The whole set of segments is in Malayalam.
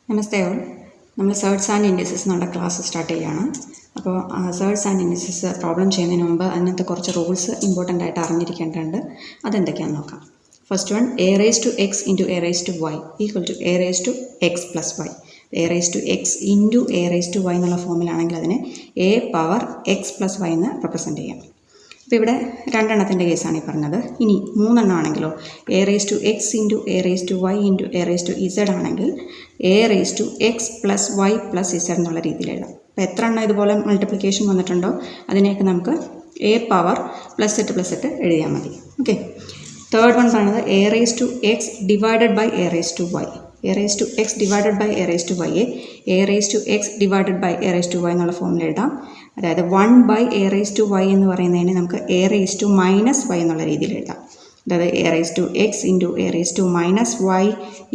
നമസ്തേ ഓൾ. നമ്മൾ SURDS ആൻഡ് ഇൻഡിസസ് എന്നുള്ള ക്ലാസ് സ്റ്റാർട്ട് ചെയ്യുകയാണ്. അപ്പോൾ SURDS ആൻഡ് ഇൻഡിസസ് പ്രോബ്ലം ചെയ്യുന്നതിന് മുമ്പ് അതിനകത്ത് കുറച്ച് റൂൾസ് ഇമ്പോർട്ടൻ്റ് ആയിട്ട് അറിഞ്ഞിരിക്കേണ്ടതുണ്ട്. അതെന്തൊക്കെയാണെന്ന് നോക്കാം. First one, a raised to x into a raised to y equal to a raised to x plus y. a raised to x into a raised to y എന്നുള്ള ഫോമിലാണെങ്കിൽ അതിനെ a power x plus y എന്ന് റെപ്രസെൻറ്റ് ചെയ്യാം. അപ്പോൾ ഇവിടെ രണ്ടെണ്ണത്തിൻ്റെ കേസാണ് ഈ പറഞ്ഞത്. ഇനി മൂന്നെണ്ണം ആണെങ്കിലോ a raised to x into a raised to y into a raised to z ആണെങ്കിൽ a raised to x plus y plus z എന്നുള്ള രീതിയിൽ എഴുതാം. അപ്പോൾ എത്ര എണ്ണം ഇതുപോലെ മൾട്ടിപ്ലിക്കേഷൻ വന്നിട്ടുണ്ടോ അതിനെയൊക്കെ നമുക്ക് a പവർ പ്ലസ് സെറ്റ് എഴുതിയാൽ മതി. ഓക്കെ. തേർഡ് വൺ പറയുന്നത് a raised to x divided by a raised to y. a raised to x divided by a raised to y a raised to x divided by a raised to y എന്നുള്ള ഫോമിൽ എഴുതാം. അതായത് 1 by a raised to y എന്ന് പറയുന്നതിന് നമുക്ക് a raised to minus y എന്നുള്ള രീതിയിൽ എഴുതാം. അതായത് a raised to x into a raised to minus y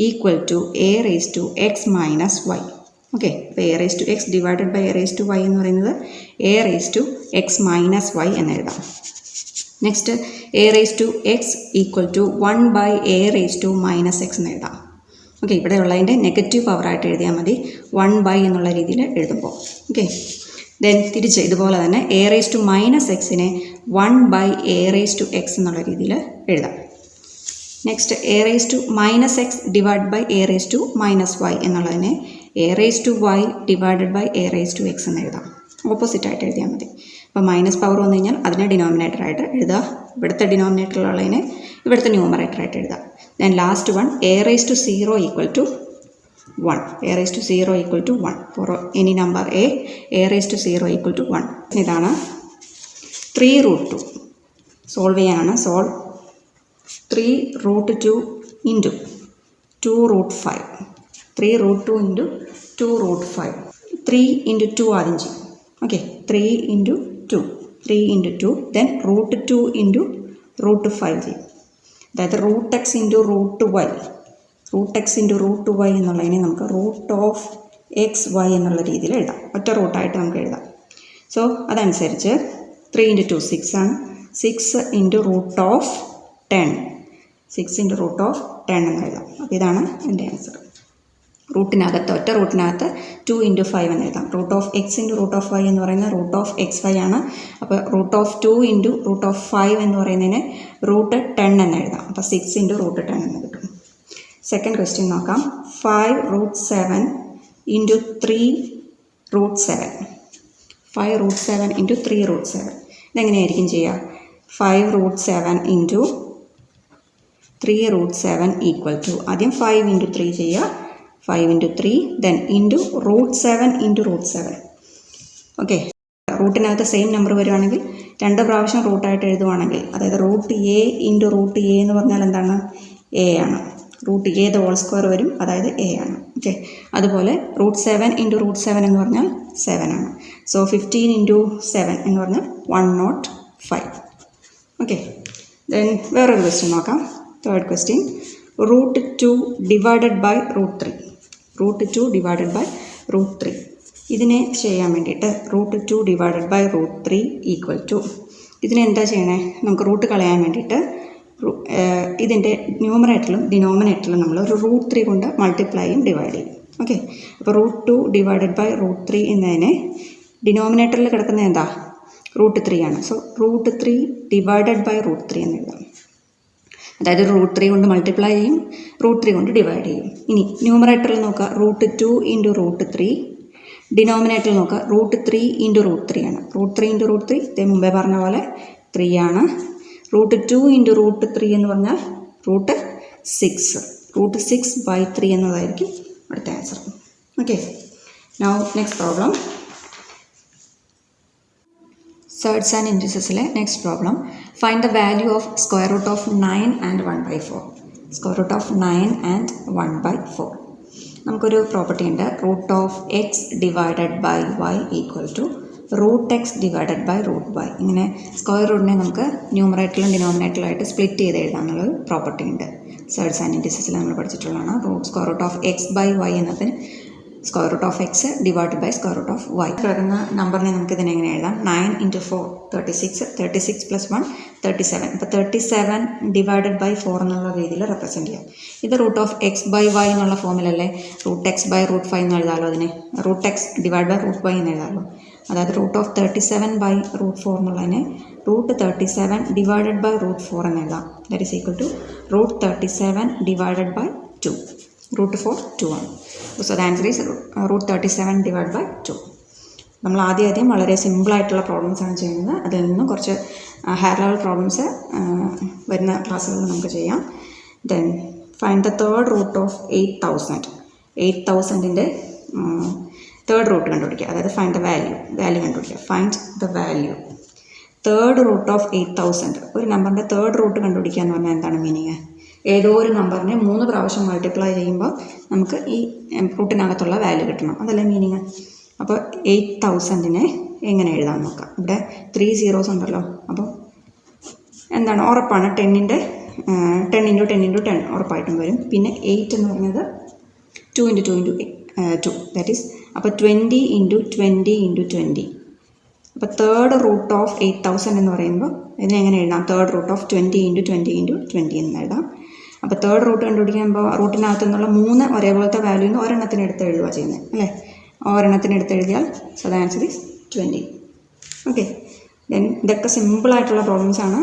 equal to a raised to x minus y. Okay. അപ്പോൾ a raised to x divided by a raised to y എന്ന് പറയുന്നത് a raised to x minus y എന്ന് എഴുതാം. Next a raised to x equal to 1 by a raised to minus x എന്ന് എഴുതാം. ഓക്കെ. ഇവിടെ ഉള്ളതിൻ്റെ നെഗറ്റീവ് പവറായിട്ട് എഴുതിയാൽ മതി 1 ബൈ എന്നുള്ള രീതിയിൽ എഴുതുമ്പോൾ. ഓക്കെ. ദെൻ തിരിച്ച് ഇതുപോലെ തന്നെ a raised to മൈനസ് എക്സിനെ 1 by a raised to x എന്നുള്ള രീതിയിൽ എഴുതാം. Next a raised to minus X divide by a raised to minus y എന്നുള്ളതിനെ a raised to y divided by a raised to x എന്ന് എഴുതാം. ഓപ്പോസിറ്റായിട്ട് എഴുതിയാൽ മതി. അപ്പോൾ മൈനസ് പവർ വന്നു കഴിഞ്ഞാൽ അതിനെ ഡിനോമിനേറ്ററായിട്ട് എഴുതുക. ഇവിടുത്തെ ഡിനോമിനേറ്ററിലുള്ളതിനെ ഇവിടുത്തെ ന്യൂമറേറ്ററായിട്ട് എഴുതാം. Then last one a raised to 0 equal to 1. a raised to 0 equal to 1. For any number a raised to 0 equal to 1. ഇതാണ് 3 root 2. സോൾവ് ചെയ്യാനാണ്. Solve 3 root 2 into 2 root 5. 3 root 2 into 2 root 5. 3 into 2 ആദ്യം ചെയ്യും. Okay. 3 into 2. 3 into 2. Then root 2 into root 5 ചെയ്യും. അതായത് root x into root y. Root X into root Y എന്നുള്ളതിനെ നമുക്ക് റൂട്ട് ഓഫ് എക്സ് വൈ എന്നുള്ള രീതിയിൽ എഴുതാം. ഒറ്റ റൂട്ടായിട്ട് നമുക്ക് എഴുതാം. സോ അതനുസരിച്ച് 3 into 2 6 ആണ്. 6 into root of 10. 6 into root of 10 എന്ന് എഴുതാം. അപ്പോൾ ഇതാണ് എൻ്റെ ആൻസർ. റൂട്ടിനകത്ത് ഒറ്റ റൂട്ടിനകത്ത് 2 into 5 എന്ന് എഴുതാം. Root of X into root of Y എന്ന് പറയുന്നത് റൂട്ട് ഓഫ് എക്സ് വൈ ആണ്. അപ്പോൾ root of 2 into root of 5 എന്ന് പറയുന്നതിന് റൂട്ട് 10 എന്ന് എഴുതാം. അപ്പോൾ 6 ഇൻറ്റു റൂട്ട് 10 എന്ന് കിട്ടും. സെക്കൻഡ് ക്വസ്റ്റ്യൻ നോക്കാം. 5 root 7 into 3 root 7. 5 root 7 into 3 root 7. ഇതെങ്ങനെയായിരിക്കും ചെയ്യുക? 5 root 7 into 3 root 7 equal to ആദ്യം 5 into 3 ചെയ്യുക. 5 into 3 then into root 7 into root 7. Okay. റൂട്ടിനകത്ത് സെയിം നമ്പർ വരുവാണെങ്കിൽ 2 പ്രാവശ്യം റൂട്ടായിട്ട് എഴുതുവാണെങ്കിൽ അതായത് root A into root A എന്ന് പറഞ്ഞാൽ എന്താണ്? എ ആണ്. റൂട്ട് എ ഹോൾ സ്ക്വയർ വരും, അതായത് എ ആണ്. ഓക്കെ. അതുപോലെ റൂട്ട് 7 ഇൻറ്റു റൂട്ട് 7 എന്ന് പറഞ്ഞാൽ 7 ആണ്. സോ 15 ഇൻറ്റു 7 എന്ന് പറഞ്ഞാൽ 105. ഓക്കെ. ദെൻ വേറൊരു ക്വസ്റ്റ്യൻ നോക്കാം. Third question, root 2 divided by root 3. Root 2 divided by root 3. ഇതിനെ ചെയ്യാൻ വേണ്ടിയിട്ട് root 2 divided by root 3 equal to ഇതിനെ എന്താ ചെയ്യണേ? നമുക്ക് റൂട്ട് കളയാൻ വേണ്ടിയിട്ട് ഇതിൻ്റെ ന്യൂമറേറ്ററിലും ഡിനോമിനേറ്ററിലും നമ്മൾ ഒരു റൂട്ട് 3 കൊണ്ട് മൾട്ടിപ്ലൈയും ഡിവൈഡ് ചെയ്യും. ഓക്കെ. അപ്പോൾ റൂട്ട് 2 ഡിവൈഡഡ് ബൈ റൂട്ട് 3 എന്നതിനെ ഡിനോമിനേറ്ററിൽ കിടക്കുന്നത് എന്താ? റൂട്ട് 3 ആണ്. So root 3 divided by root 3 എന്ന് എഴുതാം. അതായത് റൂട്ട് 3 കൊണ്ട് മൾട്ടിപ്ലൈ ചെയ്യും, റൂട്ട് 3 കൊണ്ട് ഡിവൈഡ് ചെയ്യും. ഇനി ന്യൂമറേറ്ററിൽ നോക്കുക. Root 2 into root 3. ഡിനോമിനേറ്ററിൽ നോക്കുക. റൂട്ട് 3 ഇൻറ്റു റൂട്ട് 3 ആണ്. റൂട്ട് 3 ഇൻറ്റു റൂട്ട് 3 ഇതേ മുമ്പേ പറഞ്ഞ പോലെ 3 ആണ്. റൂട്ട് 2 ഇൻറ്റു റൂട്ട് 3 എന്ന് പറഞ്ഞാൽ റൂട്ട് 6. റൂട്ട് 6 ബൈ 3 എന്നതായിരിക്കും അടുത്ത answer. Okay. Now next problem. SURDS and ഇൻഡിസസിലെ next problem. Find the value of square root of 9 and 1/4. Square root of 9 and 1/4. നമുക്കൊരു പ്രോപ്പർട്ടി ഉണ്ട്. Root of X divided by Y equal to root X divided by root Y. ഇങ്ങനെ സ്ക്വയർ റൂട്ടിനെ നമുക്ക് ന്യൂമറേറ്ററിലും ഡിനോമിനേറ്ററിലായിട്ട് സ്പ്ലിറ്റ് ചെയ്ത് എഴുതാനുള്ളൊരു പ്രോപ്പർട്ടി ഉണ്ട്. SURDS ആൻഡ് ഇൻഡിസസിൽ നമ്മൾ പഠിച്ചിട്ടുള്ളതാണ്. Square root of X by Y എന്നതിന് square root of X divide by square root of Y. കിടക്കുന്ന നമ്പറിനെ നമുക്ക് ഇതിനെ എങ്ങനെ എഴുതാം? 9 × 4 36, 36 + 1 37. അപ്പോൾ 37 ഡിവൈഡഡ് ബൈ 4 എന്നുള്ള രീതിയിൽ റെപ്രസെൻറ്റ് ചെയ്യാം. ഇത് root of X by Y എന്നുള്ള ഫോമിലല്ലേ റൂട്ട് എക്സ് ബൈ റൂട്ട് 5 എന്ന് എഴുതാമല്ലോ. അതിനെ root X divide by root Y എന്ന് എഴുതാമല്ലോ. അതായത് റൂട്ട് ഓഫ് 37 ബൈ റൂട്ട് 4 എന്നുള്ളതിനെ റൂട്ട് 37 ഡിവൈഡഡ് ബൈ റൂട്ട് 4 എന്ന് എഴുതാം. That is equal to root 37 divided by 2. Root 4 2 ആണ്. So the answer is root 37 divide by 2. നമ്മൾ ആദ്യം വളരെ സിമ്പിളായിട്ടുള്ള പ്രോബ്ലംസ് ആണ് ചെയ്യുന്നത്. അതിൽ നിന്നും കുറച്ച് ഹയർ ലെവൽ പ്രോബ്ലംസ് വരുന്ന ക്ലാസ്സുകളിൽ നമുക്ക് ചെയ്യാം. Then find the third root of 8000. 8000ൻ്റെ തേർഡ് റൂട്ട് കണ്ടുപിടിക്കുക. അതായത് ഫൈൻഡ് ദ വാല്യൂ കണ്ടുപിടിക്കുക. Find the value third root of 8000. ഒരു നമ്പറിൻ്റെ തേർഡ് റൂട്ട് കണ്ടുപിടിക്കുക എന്ന് പറഞ്ഞാൽ എന്താണ് മീനിങ്? ഏതോ ഒരു നമ്പറിനെ 3 പ്രാവശ്യം മൾട്ടിപ്ലൈ ചെയ്യുമ്പോൾ നമുക്ക് ഈ റൂട്ടിനകത്തുള്ള വാല്യൂ കിട്ടണം. അതല്ലേ മീനിങ്? അപ്പോൾ 8000നെ എങ്ങനെ എഴുതാൻ നോക്കാം. ഇവിടെ 3 zeros ഉണ്ടല്ലോ. അപ്പോൾ എന്താണ്? ഉറപ്പാണ് 10 × 10 × 10 ഉറപ്പായിട്ടും വരും. പിന്നെ 8 എന്ന് പറഞ്ഞത് 2 × 2 × 2 ദാറ്റ് ഈസ് അപ്പോൾ 20 × 20 × 20. അപ്പോൾ തേർഡ് റൂട്ട് ഓഫ് 8000 എന്ന് പറയുമ്പോൾ ഇതിനെങ്ങനെ എഴുതാം? തേർഡ് റൂട്ട് ഓഫ് 20 × 20 × 20 എന്ന് എഴുതാം. അപ്പോൾ തേർഡ് റൂട്ട് കണ്ടുപിടിക്കുമ്പോൾ റൂട്ടിനകത്തു നിന്നുള്ള 3 ഒരേപോലത്തെ വാല്യൂന്ന് ഒരെണ്ണത്തിന് എടുത്ത് എഴുതുക ചെയ്യുന്നത് അല്ലേ? ഒരെണ്ണത്തിന് എടുത്ത് എഴുതിയാൽ so the answer is 20. Okay. Then ഇതൊക്കെ സിമ്പിളായിട്ടുള്ള പ്രോബ്ലംസ് ആണ്.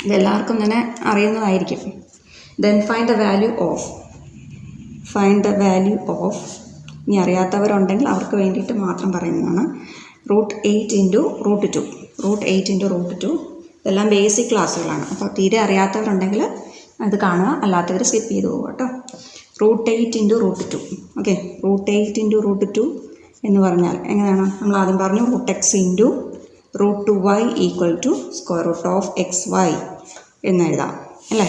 ഇതെല്ലാവർക്കും തന്നെ അറിയുന്നതായിരിക്കും. Then find the value of ഇനി അറിയാത്തവരുണ്ടെങ്കിൽ അവർക്ക് വേണ്ടിയിട്ട് മാത്രം പറയുന്നതാണ്. റൂട്ട് 8 × √2 ഇതെല്ലാം ബേസിക് ക്ലാസ്സുകളാണ്. അപ്പോൾ തീരെ അറിയാത്തവരുണ്ടെങ്കിൽ അത് കാണുക, അല്ലാത്തവർ സ്കിപ്പ് ചെയ്ത് പോകുക കേട്ടോ. റൂട്ട് 8 × √2. ഓക്കെ. റൂട്ട് 8 × √2 എന്ന് പറഞ്ഞാൽ എങ്ങനെയാണ്? നമ്മൾ ആദ്യം പറഞ്ഞു root X × √2y equal to square root of X Y എന്ന് എഴുതാം അല്ലേ?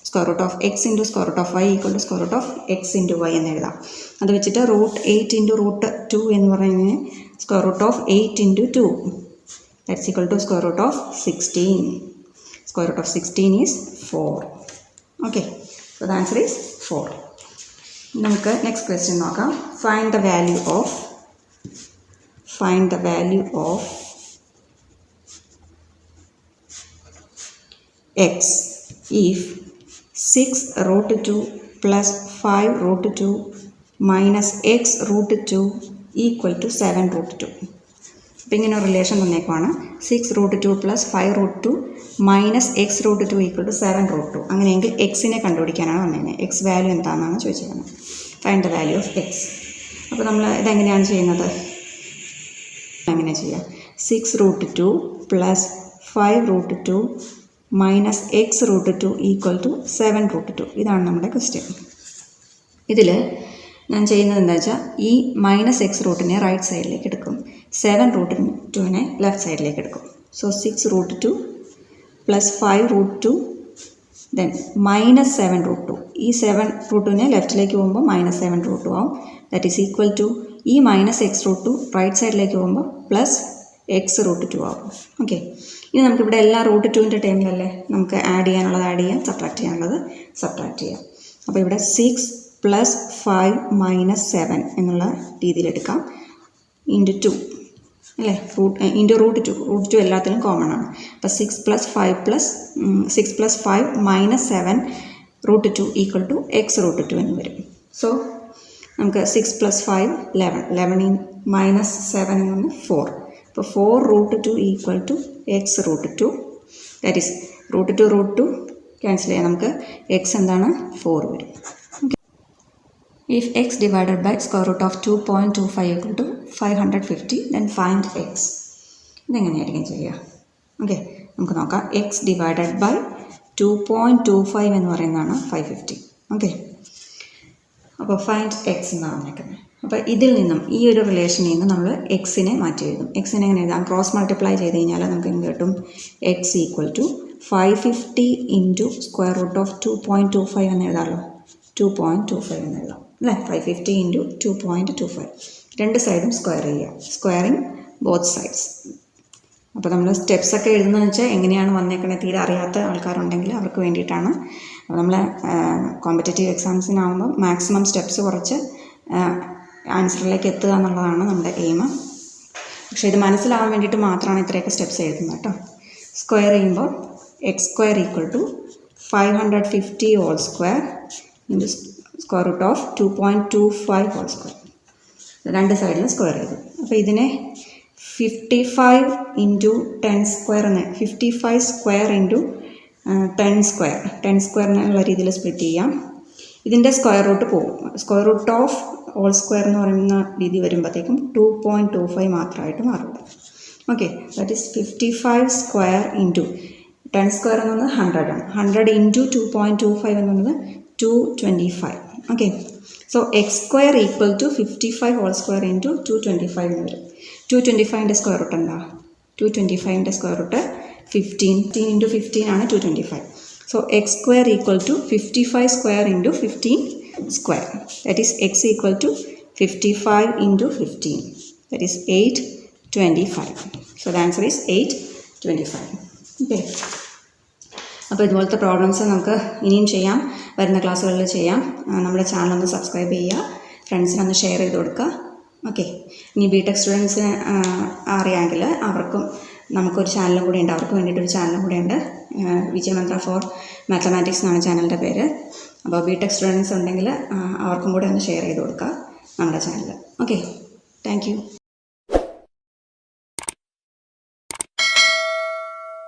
Square root of X × square root of Y equal to square root of X × Y എന്ന് എഴുതാം. അത് വെച്ചിട്ട് റൂട്ട് 8 × √2 എന്ന് പറയുന്നത് square root of 8 × 2 that's equal to square root of 16. Square root of 16 is 4. Okay. So the answer is 4. നമുക്ക് നെക്സ്റ്റ് ക്വസ്റ്റ്യൻ നോക്കാം. Find the value of x if 6√2 + 5√2 - x√2 equal to 7√2. അപ്പോൾ ഇങ്ങനെ ഒരു റിലേഷൻ തന്നേക്കുവാണ്. 6√2 + 5√2 - x√2 equal to 7√2. അങ്ങനെയെങ്കിൽ എക്സിനെ കണ്ടുപിടിക്കാനാണ് വന്നേക്കുന്നത്. എക്സ് വാല്യൂ എന്താണെന്നാണ് ചോദിച്ചിരിക്കുന്നത്. Find the value of X. അപ്പോൾ നമ്മൾ ഇതെങ്ങനെയാണ് ചെയ്യുന്നത്? എങ്ങനെ ചെയ്യാം? 6√2 + 5√2 - x√2 ഈക്വൽ ടു 7√2. ഇതാണ് നമ്മുടെ ക്വസ്റ്റ്യൻ. ഇതിൽ ഞാൻ ചെയ്യുന്നത് എന്താ വെച്ചാൽ ഈ -x√നെ റൈറ്റ് സൈഡിലേക്ക് എടുക്കും, 7√2നെ ലെഫ്റ്റ് സൈഡിലേക്ക് എടുക്കും. So 6√2 + 5√2 then -7√2. ഈ 7√2നെ ലെഫ്റ്റിലേക്ക് പോകുമ്പോൾ -7√2 ആവും. ദാറ്റ് ഈസ് ഈക്വൽ ടു ഈ -x√2 റൈറ്റ് സൈഡിലേക്ക് പോകുമ്പോൾ +x√2 ആവും. ഓക്കെ. ഇനി നമുക്കിവിടെ എല്ലാ √2ൻ്റെ ടൈമിലല്ലേ നമുക്ക് ആഡ് ചെയ്യാനുള്ളത് ആഡ് ചെയ്യാം, സബ്ട്രാക്ട് ചെയ്യാനുള്ളത് സബ്ട്രാക്ട് ചെയ്യാം. അപ്പോൾ ഇവിടെ 6 + 5 - 7 എന്നുള്ള രീതിയിലെടുക്കാം. × 2 അല്ലേ? √2 എല്ലാത്തിലും കോമൺ ആണ്. അപ്പോൾ 6 + 5 - 7 √2 ഈക്വൽ ടു x√2 എന്ന് വരും. സോ നമുക്ക് 6 + 5 11 -7 എന്ന് പറഞ്ഞാൽ 4. അപ്പോൾ 4√2 equal to x√2. That is √2 cancel ചെയ്യാം. നമുക്ക് x എന്താണ്? 4 വരും. If x divided by square root of 2.25 equal to 550, then find x. ഇതെങ്ങനെയായിരിക്കും ചെയ്യുക? ഓക്കെ. നമുക്ക് നോക്കാം. x ഡിവൈഡഡ് ബൈ 2.25 എന്ന് പറയുന്നതാണ് 550. ഓക്കെ. അപ്പോൾ ഫൈൻഡ് എക്സ് എന്നാണ് പറഞ്ഞേക്കുന്നത്. അപ്പോൾ ഇതിൽ നിന്നും ഈ ഒരു റിലേഷനിൽ നിന്ന് നമ്മൾ എക്സിനെ മാറ്റി എഴുതും. എക്സിനെ എങ്ങനെ എഴുതാം? ക്രോസ് മൾട്ടിപ്ലൈ ചെയ്ത് കഴിഞ്ഞാൽ നമുക്ക് എന്ത് കിട്ടും? X equal to 550 × square root of 2.25 എന്ന് എഴുതാമല്ലോ. 2.25 എന്ന് എഴുതാം അല്ലേ? 550 × 2.25. രണ്ട് സൈഡും സ്ക്വയർ ചെയ്യുക. Squaring both sides. അപ്പോൾ നമ്മൾ സ്റ്റെപ്സൊക്കെ എഴുതുന്നതെന്ന് വെച്ചാൽ എങ്ങനെയാണ് വന്നേക്കണേ തീരെ അറിയാത്ത ആൾക്കാരുണ്ടെങ്കിൽ അവർക്ക് വേണ്ടിയിട്ടാണ്. അപ്പോൾ നമ്മൾ കോമ്പറ്റേറ്റീവ് എക്സാംസിനാകുമ്പോൾ മാക്സിമം സ്റ്റെപ്സ് കുറച്ച് ആൻസറിലേക്ക് എത്തുക എന്നുള്ളതാണ് നമ്മുടെ എയിം. പക്ഷേ ഇത് മനസ്സിലാവാൻ വേണ്ടിയിട്ട് മാത്രമാണ് ഇത്രയൊക്കെ സ്റ്റെപ്സ് എഴുതുന്നത് കേട്ടോ. സ്ക്വയർ ചെയ്യുമ്പോൾ x square equal to 550 whole square into square root of 2.25 whole square. രണ്ട് സൈഡിലും സ്ക്വയർ ചെയ്തു. അപ്പോൾ ഇതിനെ 55 ഇൻറ്റു 10 സ്ക്വയർ എന്ന് 55 സ്ക്വയർ ഇൻറ്റു 10 സ്ക്വയർ 10 സ്ക്വയറിനുള്ള രീതിയിൽ സ്പ്ലിറ്റ് ചെയ്യാം. ഇതിൻ്റെ സ്ക്വയർ റൂട്ട് പോകും. Square root of whole square എന്ന് പറയുന്ന രീതി വരുമ്പോഴത്തേക്കും 2.25 മാത്രമായിട്ട് മാറും. Okay, that is 55 square into 10 square എന്ന് പറയുന്നത് 100 ആണ്. 100 ഇൻറ്റു 2.25 എന്ന് പറയുന്നത് 225. Okay, so x square equal to 55 whole square into 225 എന്ന് വരും. 225ൻ്റെ സ്ക്വയർ റൂട്ട് എന്താ? 225ൻ്റെ സ്ക്വയർ റൂട്ട് 15 ഇൻറ്റു 15 ആണ് 225. So x square equal to 55 square into 15 square. That is x equal to 55 into 15. That is 825. So the answer is 825. Okay. അപ്പോൾ ഇതുപോലത്തെ പ്രോബ്ലംസ് നമുക്ക് ഇനിയും ചെയ്യാം, വരുന്ന ക്ലാസ്സുകളിൽ ചെയ്യാം. നമ്മുടെ ചാനലൊന്ന് സബ്സ്ക്രൈബ് ചെയ്യുക, ഫ്രണ്ട്സിനൊന്ന് ഷെയർ ചെയ്ത് കൊടുക്കുക. ഓക്കെ, ഇനി ബിടെക് സ്റ്റുഡൻസിന് അറിയാമെങ്കിൽ അവർക്കും നമുക്കൊരു ചാനലും കൂടെ ഉണ്ട്, അവർക്ക് വേണ്ടിയിട്ടൊരു ചാനലും കൂടെ ഉണ്ട്. വിജയമന്ത്ര ഫോർ മാത്തമാറ്റിക്സ് എന്നാണ് ചാനലിൻ്റെ പേര്. അപ്പോൾ ബിടെക് സ്റ്റുഡൻസ് ഉണ്ടെങ്കിൽ അവർക്കും കൂടെ ഒന്ന് ഷെയർ ചെയ്ത് കൊടുക്കുക നമ്മുടെ ചാനൽ. Okay, thank you.